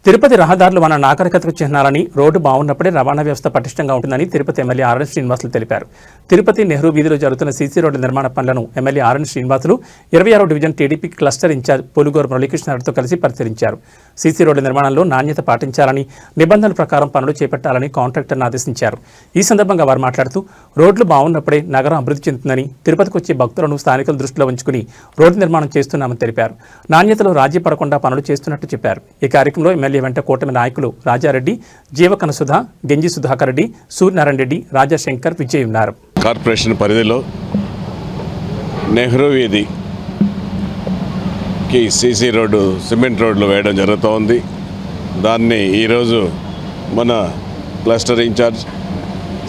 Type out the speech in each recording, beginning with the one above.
తిరుపతి రహదారులు మన నాగరికతకు చిహ్నాలని, రోడ్డు బాగున్నప్పుడే రవాణా వ్యవస్థ పటిష్టంగా ఉంటుందని తిరుపతి ఎమ్మెల్యే ఆర్ఎన్ శ్రీనివాసులు తెలిపారు. తిరుపతి నెహ్రూ వీధిలో జరుగుతున్న సీసీ రోడ్డు నిర్మాణ పనులను ఎమ్మెల్యే ఆర్ఎన్ శ్రీనివాసులు 26వ division TDP cluster incharge Polugoru మురళీకృష్ణారెడ్డితో కలిసి పరిశీలించారు. సీసీ రోడ్డు నిర్మాణంలో నాణ్యత పాటించాలని, నిబంధనల ప్రకారం పనులు చేపట్టాలని కాంట్రాక్టర్ను ఆదేశించారు. ఈ సందర్భంగా వారు మాట్లాడుతూ రోడ్లు బాగున్నప్పుడే నగరం అభివృద్ధి చెందుతుందని, తిరుపతికి వచ్చే భక్తులను స్థానికుల దృష్టిలో ఉంచుకుని రోడ్డు నిర్మాణం చేస్తున్నామని తెలిపారు. నాణ్యతలో రాజీ పడకుండా పనులు చేస్తున్నట్టు చెప్పారు. ఈ కార్యక్రమంలో ఎమ్మెల్యే వెంట కూటమి నాయకులు రాజారెడ్డి, జీవకనసుధ, గెంజి సుధాకర్ రెడ్డి, సూర్యనారాయణ రెడ్డి, రాజాశంకర్, విజయ్ ఉన్నారు. కార్పొరేషన్ పరిధిలో నెహ్రూ వీధికి సీసీ రోడ్డు, సిమెంట్ రోడ్లు వేయడం జరుగుతోంది. దాన్ని ఈరోజు మన క్లస్టర్ ఇన్ఛార్జ్,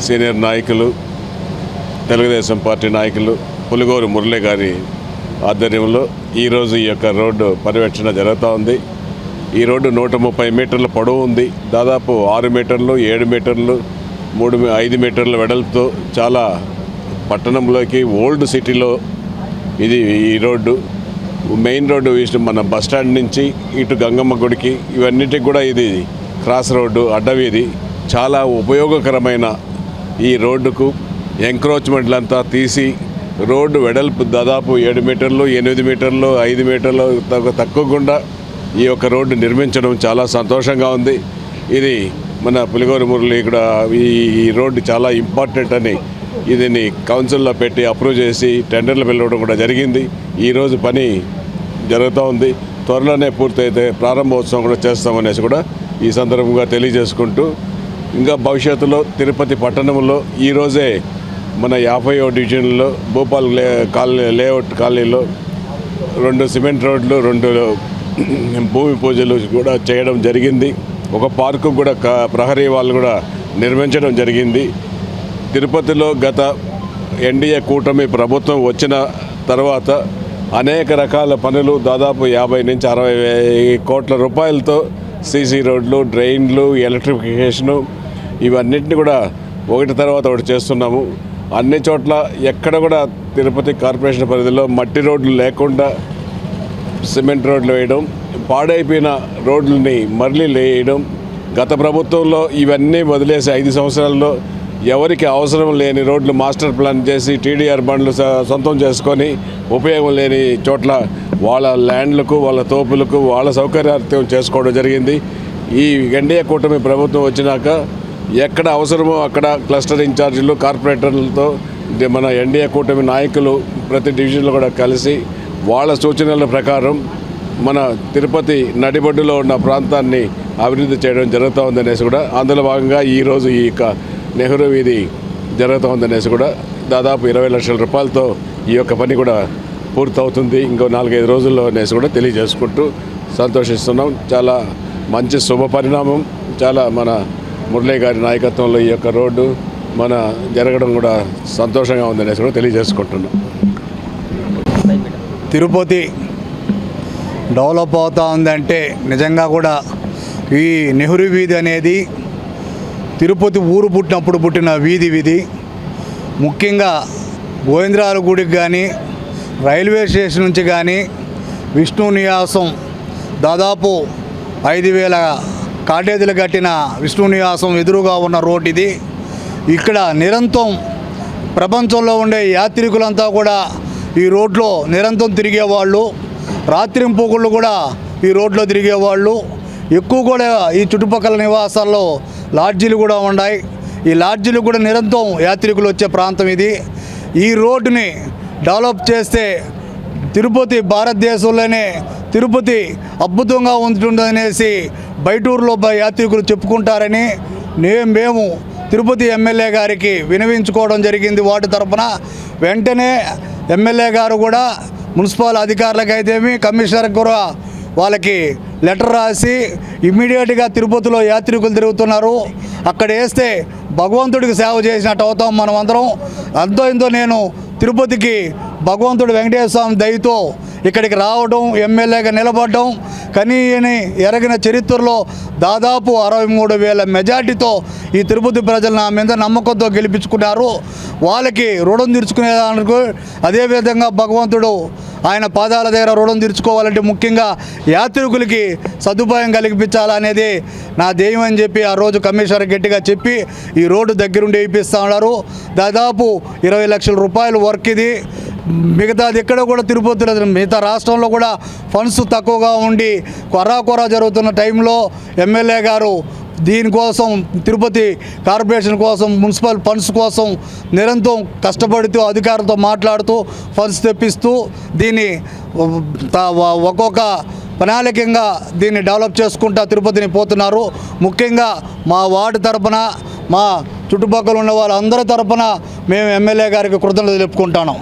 సీనియర్ నాయకులు, తెలుగుదేశం పార్టీ నాయకులు పులిగోరు మురళి గారి ఆధ్వర్యంలో ఈరోజు ఈ యొక్క రోడ్డు పర్యవేక్షణ జరుగుతూ ఉంది. ఈ రోడ్డు 130 మీటర్ల పొడవు ఉంది. దాదాపు 6 మీటర్లు, 7 మీటర్లు, 5 మీటర్ల వెడల్పుతో చాలా పట్టణంలోకి, ఓల్డ్ సిటీలో ఇది ఈ రోడ్డు మెయిన్ రోడ్డు. మన బస్టాండ్ నుంచి ఇటు గంగమ్మ గుడికి ఇవన్నిటికి కూడా ఇది క్రాస్ రోడ్డు, అడ్డవీధి. చాలా ఉపయోగకరమైన ఈ రోడ్డుకు ఎంక్రోచ్మెంట్లంతా తీసి రోడ్డు వెడల్పు దాదాపు 7 మీటర్లు, 8 మీటర్లు, 5 మీటర్లు తక్కువకుండా ఈ యొక్క రోడ్డు నిర్మించడం చాలా సంతోషంగా ఉంది. ఇది మన పులిగోరు మురళి ఇక్కడ ఈ రోడ్డు చాలా ఇంపార్టెంట్ అని దీన్ని కౌన్సిల్లో పెట్టి అప్రూవ్ చేసి టెండర్లు పిలవడం కూడా జరిగింది. ఈరోజు పని జరుగుతూ ఉంది. త్వరలోనే పూర్తయితే ప్రారంభోత్సవం కూడా చేస్తామనేసి కూడా ఈ సందర్భంగా తెలియజేసుకుంటూ, ఇంకా భవిష్యత్తులో తిరుపతి పట్టణంలో ఈరోజే మన 50వ డివిజన్లో భూపాల్ లేఅవుట్ కాలనీలో 2 సిమెంట్ రోడ్లు, 2 భూమి పూజలు కూడా చేయడం జరిగింది. ఒక పార్కు కూడా ప్రహరీ వాళ్ళు కూడా నిర్మించడం జరిగింది. తిరుపతిలో గత ఎన్డీఏ కూటమి ప్రభుత్వం వచ్చిన తర్వాత అనేక రకాల పనులు దాదాపు 50 నుంచి 60 కోట్ల రూపాయలతో సీసీ రోడ్లు, డ్రైన్లు, ఎలక్ట్రిఫికేషను ఇవన్నింటినీ కూడా ఒకటి తర్వాత ఒకటి చేస్తున్నాము. అన్ని చోట్ల ఎక్కడ కూడా తిరుపతి కార్పొరేషన్ పరిధిలో మట్టి రోడ్లు లేకుండా సిమెంట్ రోడ్లు వేయడం, పాడైపోయిన రోడ్లని మళ్ళీ వేయడం. గత ప్రభుత్వంలో ఇవన్నీ వదిలేసి 5 సంవత్సరాల్లో ఎవరికి అవసరం లేని రోడ్లు మాస్టర్ ప్లాన్ చేసి టీడీఆర్ బండ్లు సొంతం చేసుకొని ఉపయోగం లేని చోట్ల వాళ్ళ ల్యాండ్లకు, వాళ్ళ తోపులకు, వాళ్ళ సౌకర్యార్థం చేసుకోవడం జరిగింది. ఈ ఎన్డీఏ కూటమి ప్రభుత్వం వచ్చినాక ఎక్కడ అవసరమో అక్కడ క్లస్టర్ ఇన్ఛార్జీలు, కార్పొరేటర్లతో మన ఎన్డీఏ కూటమి నాయకులు ప్రతి డివిజన్లో కూడా కలిసి వాళ్ళ సూచనల ప్రకారం మన తిరుపతి నడిబొడ్డులో ఉన్న ప్రాంతాన్ని అభివృద్ధి చేయడం జరుగుతూ ఉందనేసి కూడా, అందులో భాగంగా ఈరోజు ఈ నెహ్రూ వీధి జరుగుతూ ఉందనేసి కూడా దాదాపు 20 లక్షల రూపాయలతో ఈ యొక్క పని కూడా పూర్తవుతుంది ఇంకో 4-5 రోజుల్లో అనేసి కూడా తెలియజేసుకుంటూ సంతోషిస్తున్నాం. చాలా మంచి శుభ పరిణామం. చాలా మన మురళీ గారి నాయకత్వంలో ఈ యొక్క రోడ్డు మన జరగడం కూడా సంతోషంగా ఉందనేసి కూడా తెలియజేసుకుంటున్నాం. తిరుపతి డెవలప్ అవుతూ ఉందంటే నిజంగా కూడా ఈ నెహ్రూ వీధి అనేది తిరుపతి ఊరు పుట్టినప్పుడు పుట్టిన వీధి. ముఖ్యంగా గోవిందరాల గుడికి కానీ, రైల్వే స్టేషన్ నుంచి కానీ, విష్ణు నివాసం దాదాపు 5,000 కాటేజీలు కట్టిన విష్ణు నివాసం ఎదురుగా ఉన్న రోడ్ ఇది. ఇక్కడ నిరంతరం ప్రపంచంలో ఉండే యాత్రికులంతా కూడా ఈ రోడ్లో నిరంతరం తిరిగేవాళ్ళు, రాత్రింపూకుళ్ళు కూడా ఈ రోడ్లో తిరిగేవాళ్ళు. ఎక్కువ కూడా ఈ చుట్టుపక్కల నివాసాల్లో లాడ్జీలు కూడా ఉన్నాయి. ఈ లాడ్జీలు కూడా నిరంతరం యాత్రికులు వచ్చే ప్రాంతం ఇది. ఈ రోడ్డుని డెవలప్ చేస్తే తిరుపతి భారతదేశంలోనే తిరుపతి అద్భుతంగా ఉంటుందనేసి బయటూరులో యాత్రికులు చెప్పుకుంటారని మేము తిరుపతి ఎమ్మెల్యే గారికి వినవించుకోవడం జరిగింది. వాటి తరఫున వెంటనే ఎమ్మెల్యే గారు కూడా మున్సిపల్ అధికారులకైతేమి, కమిషనర్కి కూడా వాళ్ళకి లెటర్ రాసి ఇమ్మీడియట్గా తిరుపతిలో యాత్రికులు తిరుగుతున్నారు, అక్కడ వేస్తే భగవంతుడికి సేవ చేసినట్టు అవుతాం మనం అందరం. అంతో ఇంతో నేను తిరుపతికి భగవంతుడు వెంకటేశ్వర స్వామి దయతో ఇక్కడికి రావడం, ఎమ్మెల్యేగా నిలబడడం, కనీయని ఎరగిన చరిత్రలో దాదాపు 63,000 మెజార్టీతో ఈ తిరుపతి ప్రజలు నా మీద నమ్మకంతో గెలిపించుకున్నారు. వాళ్ళకి రుణం తీర్చుకునేదానికి అదేవిధంగా భగవంతుడు ఆయన పాదాల దగ్గర రుణం తీర్చుకోవాలంటే ముఖ్యంగా యాత్రికులకి సదుపాయం కల్పించాలనేది నా ధ్యేయం అని చెప్పి ఆ రోజు కమిషనర్ గట్టిగా చెప్పి ఈ రోడ్డు దగ్గరుండి వేయిస్తా ఉన్నారు. దాదాపు 20 లక్షల రూపాయలు వర్క్ ఇది. మిగతాది ఎక్కడ కూడా తిరుపతిలో మిగతా రాష్ట్రంలో కూడా ఫండ్స్ తక్కువగా ఉండి కొరా జరుగుతున్న టైంలో ఎమ్మెల్యే గారు దీనికోసం తిరుపతి కార్పొరేషన్ కోసం మున్సిపల్ ఫండ్స్ కోసం నిరంతరం కష్టపడుతూ అధికారులతో మాట్లాడుతూ ఫండ్స్ తెప్పిస్తూ దీన్ని ఒక్కొక్క ప్రణాళికంగా దీన్ని డెవలప్ చేసుకుంటా తిరుపతిని పోతున్నారు. ముఖ్యంగా మా వార్డు తరపున మా చుట్టుపక్కల ఉన్న వాళ్ళందరి తరపున మేము ఎమ్మెల్యే గారికి కృతజ్ఞతలు తెలుపుకుంటున్నాం.